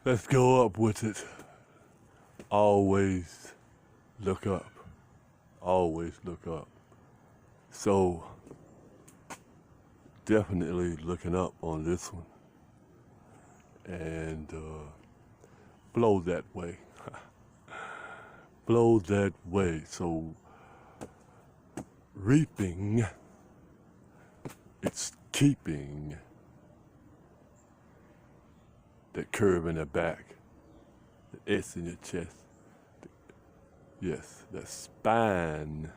Let's go up with it. Always look up. Always look up. So, definitely looking up on this one. And blow that way. Blow that way. So, reaping, it's keeping that curve in the back, the S in your chest. Yes, the spine,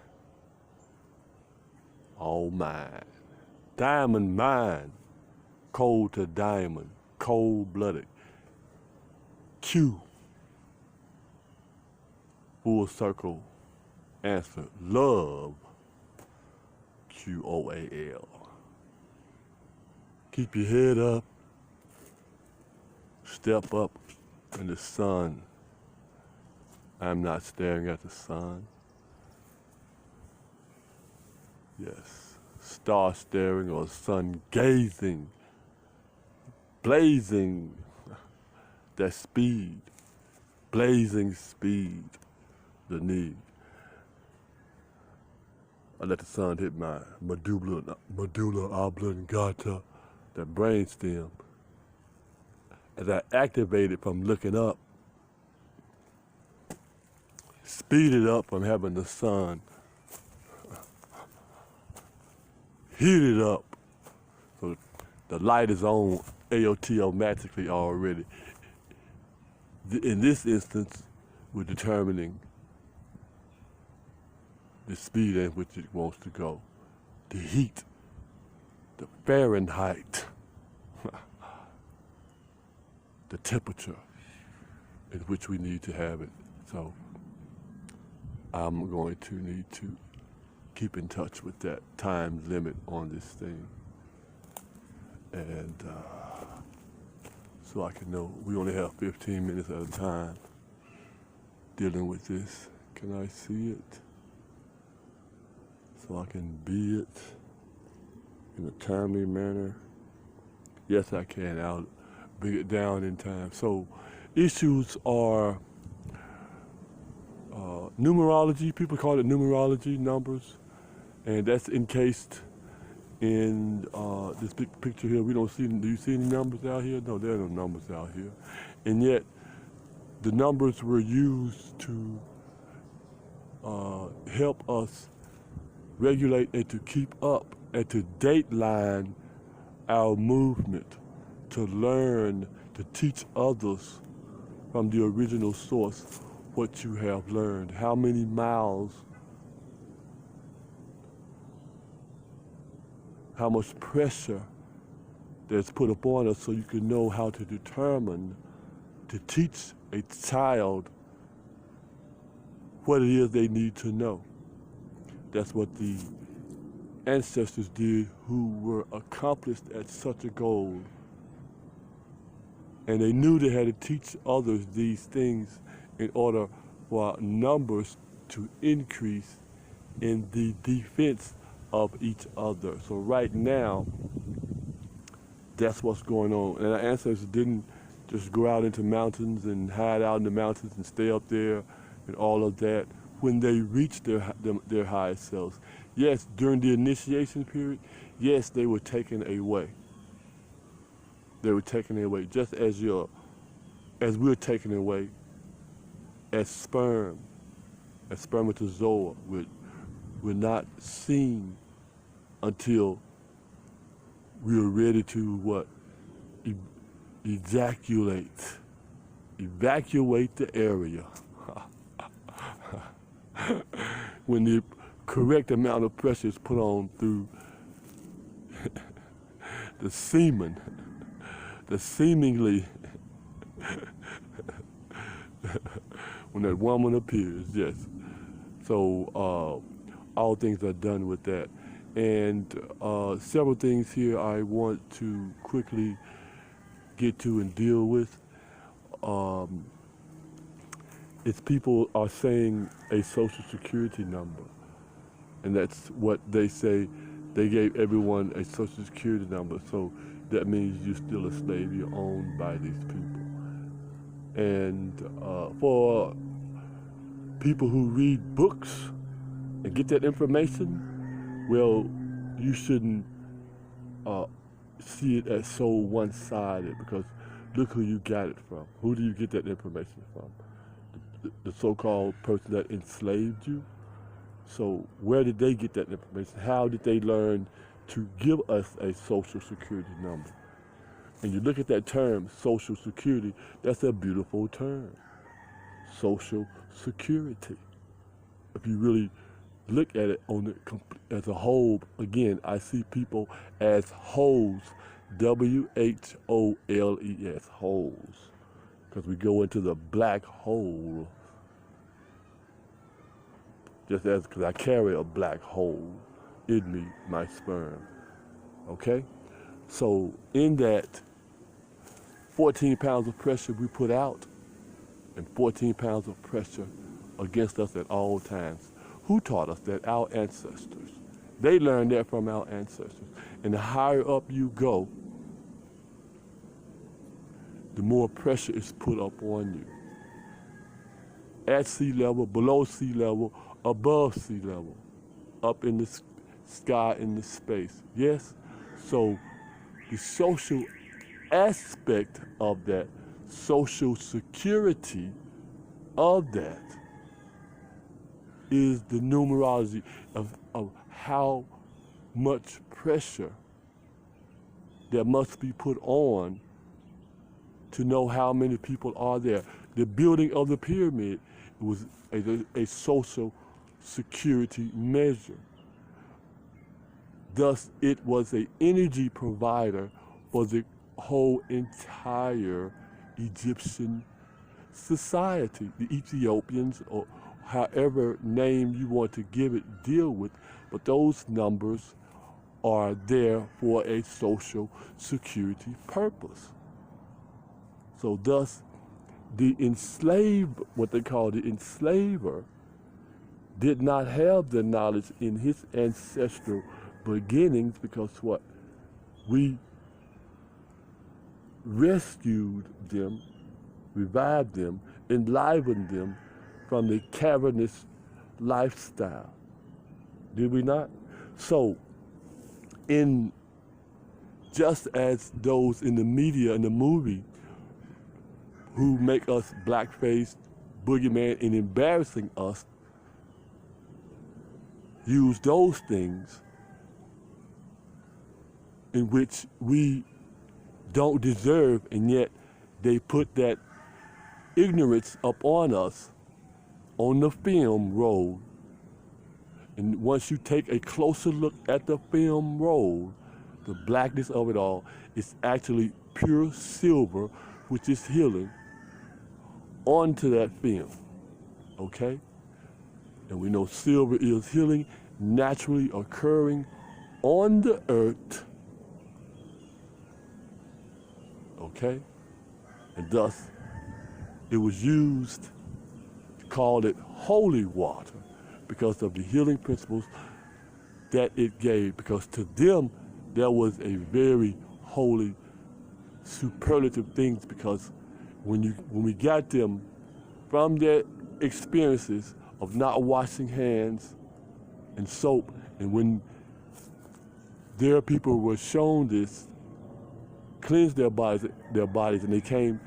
all mine. Diamond mine, cold to diamond, cold-blooded. Q, full circle answer, love, QOAL. Keep your head up, step up in the sun. I'm not staring at the sun. Yes, star staring or sun gazing, blazing, that speed, blazing speed, the need. I let the sun hit my medulla oblongata, that brain stem. As I activated from looking up, speeded up from having the sun, heated up, so the light is on AOT automatically already. In this instance, we're determining the speed at which it wants to go, the heat, the Fahrenheit, the temperature in which we need to have it. So I'm going to need to keep in touch with that time limit on this thing. And so I can know we only have 15 minutes at a time dealing with this. Can I see it? So I can be it in a timely manner. Yes, I can. I'll bring it down in time. So issues are numerology. People call it numerology, numbers. And that's encased in this big picture here. We don't see, do you see any numbers out here? No, there are no numbers out here. And yet, the numbers were used to help us regulate and to keep up and to dateline our movement, to learn, to teach others from the original source what you have learned. How many miles, how much pressure that's put upon us so you can know how to determine, to teach a child what it is they need to know. That's what the ancestors did who were accomplished at such a goal. And they knew they had to teach others these things in order for numbers to increase in the defense of each other. So right now, that's what's going on. And our ancestors didn't just go out into mountains and hide out in the mountains and stay up there and all of that. When they reached their highest selves, yes, during the initiation period, yes, they were taken away. They were taken away, just as we're taken away as sperm, as spermatozoa. We're not seen until we are ready to what? Evacuate the area. When the correct amount of pressure is put on through the semen, the seemingly, when that woman appears, yes. So all things are done with that. And several things here I want to quickly get to and deal with. It's people are saying a social security number. And that's what they say. They gave everyone a social security number. So that means you're still a slave. You're owned by these people. And for people who read books and get that information, well, you shouldn't uh, see it as so one-sided, because look who you got it from. Who do you get that information from? The so-called person that enslaved you? So where did they get that information? How did they learn to give us a social security number? And you look at that term, social security, that's a beautiful term. Social security. If you really look at it as a whole, again, I see people as wholes, WHOLES, wholes, because we go into the black hole, just as because I carry a black hole in me, my sperm, okay? So in that 14 pounds of pressure we put out, and 14 pounds of pressure against us at all times. Who taught us that? Our ancestors. They learned that from our ancestors. And the higher up you go, the more pressure is put up on you. At sea level, below sea level, above sea level, up in the sky, in the space. Yes? So the social aspect of that, social security of that, is the numerology of how much pressure there must be put on to know how many people are there. The building of the pyramid was a social security measure. Thus, it was an energy provider for the whole entire Egyptian society. The Ethiopians, or however name you want to give it, deal with, but those numbers are there for a social security purpose. So thus, the enslaved, what they call the enslaver, did not have the knowledge in his ancestral beginnings, because what? We rescued them, revived them, enlivened them from the cavernous lifestyle. Did we not? So, just as those in the media and the movie who make us blackface, boogeyman, and embarrassing us, use those things in which we don't deserve, and yet they put that ignorance upon us on the film roll. And once you take a closer look at the film roll, the blackness of it all is actually pure silver, which is healing onto that film, okay? And we know silver is healing, naturally occurring on the earth, okay? And thus, it was used to call it holy water because of the healing principles that it gave, because to them, there was a very holy, superlative things, because when we got them from their experiences of not washing hands and soap, and when their people were shown this, cleanse their bodies, and they came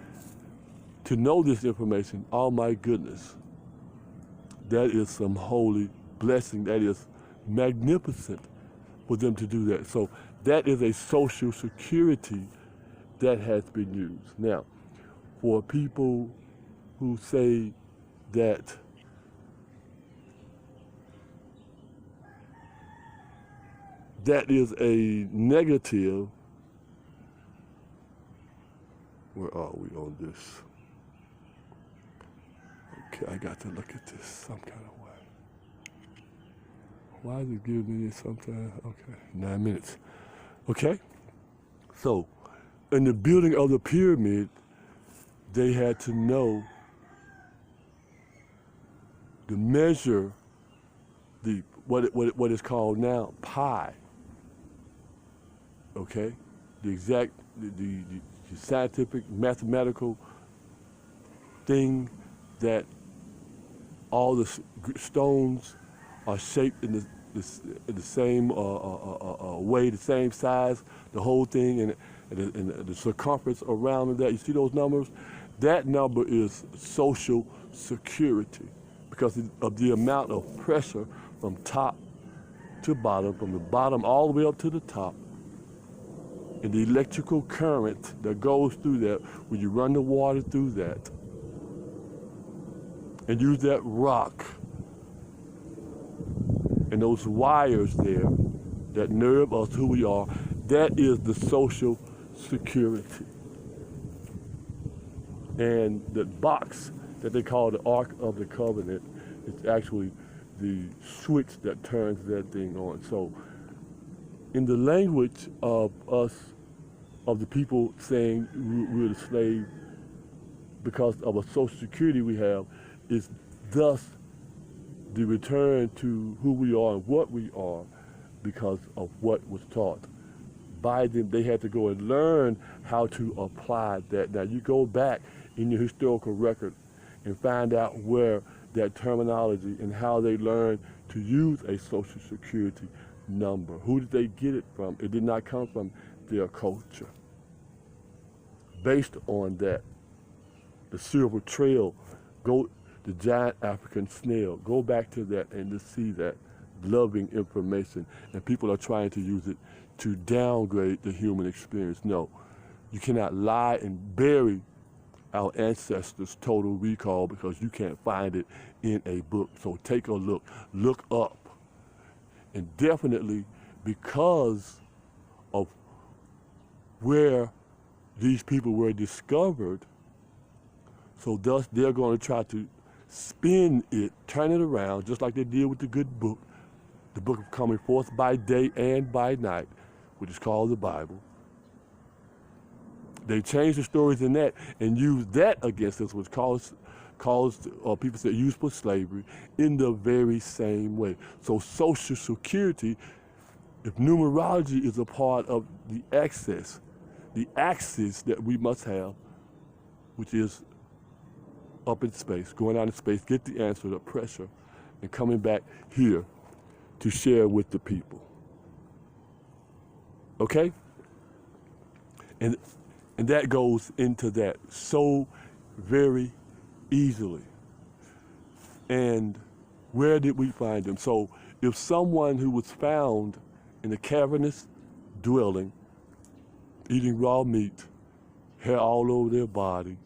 to know this information, oh my goodness, that is some holy blessing. That is magnificent for them to do that. So that is a social security that has been used. Now, for people who say that that is a negative, where are we on this? Okay, I got to look at this some kind of way. Why is it giving me this sometimes? Okay, 9 minutes. Okay, so in the building of the pyramid, they had to know to measure what is called now pi. Okay, the exact the scientific mathematical thing that all the stones are shaped in the same way, the same size, the whole thing, and the circumference around that. You see those numbers? That number is Social Security because of the amount of pressure from top to bottom, from the bottom all the way up to the top, and the electrical current that goes through that when you run the water through that and use that rock and those wires there that nerve us who we are. That is the Social Security. And that box that they call the Ark of the Covenant is actually the switch that turns that thing on. So in the language of us, of the people saying we're the slave because of a Social Security we have, is thus the return to who we are and what we are because of what was taught. By them, they had to go and learn how to apply that. Now you go back in your historical record and find out where that terminology and how they learned to use a Social Security number. Who did they get it from? It did not come from their culture. Based on that, the Silver Trail, the giant African snail, go back to that and to see that loving information. And people are trying to use it to downgrade the human experience. No, you cannot lie and bury our ancestors' total recall because you can't find it in a book. So take a look up. And definitely because of where these people were discovered, so thus they're going to try to spin it, turn it around, just like they did with the good book, the book of coming forth by day and by night, which is called the Bible. They changed the stories in that and used that against us, which caused people say useful slavery in the very same way. So Social Security, if numerology is a part of the axis that we must have, which is up in space, going out in space, get the answer, the pressure, and coming back here to share with the people. Okay? And that goes into that so very easily. And where did we find them? So if someone who was found in a cavernous dwelling, eating raw meat, hair all over their body,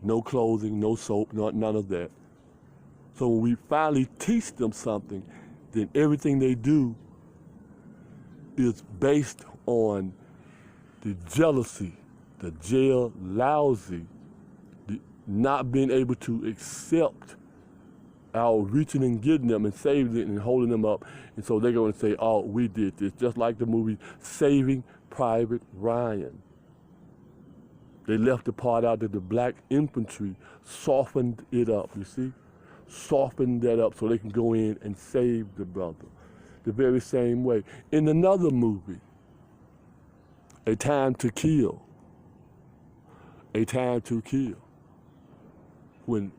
no clothing, no soap, none of that. So when we finally teach them something, then everything they do is based on the jealousy, the lousy, the not being able to accept our reaching and getting them and saving them and holding them up. And so they're going to say, oh, we did this, just like the movie Saving Private Ryan. They left the part out that the black infantry softened it up, you see? Softened that up so they can go in and save the brother. The very same way. In another movie, A Time to Kill. A Time to Kill. When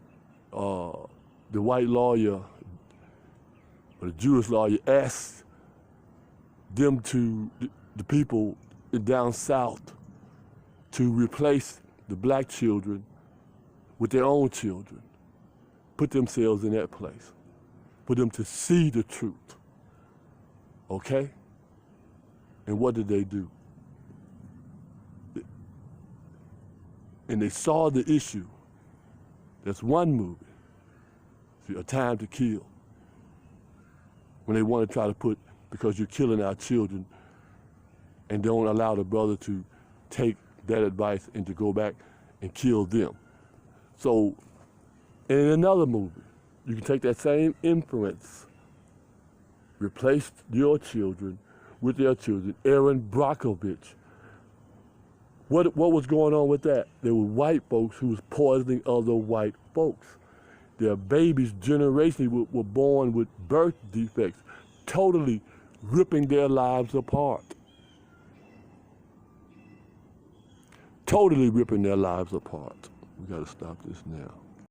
the white lawyer, or the Jewish lawyer, asked them to, the people down south, to replace the black children with their own children, put themselves in that place, for them to see the truth. Okay? And what did they do? And they saw the issue. That's one movie, see, A Time to Kill. When they want to try to put, because you're killing our children, and don't allow the brother to take that advice and to go back and kill them. So, in another movie, you can take that same inference, replace your children with their children. Erin Brockovich. What was going on with that? There were white folks who was poisoning other white folks. Their babies generationally were born with birth defects, totally ripping their lives apart. totally ripping their lives apart. We got to stop this now.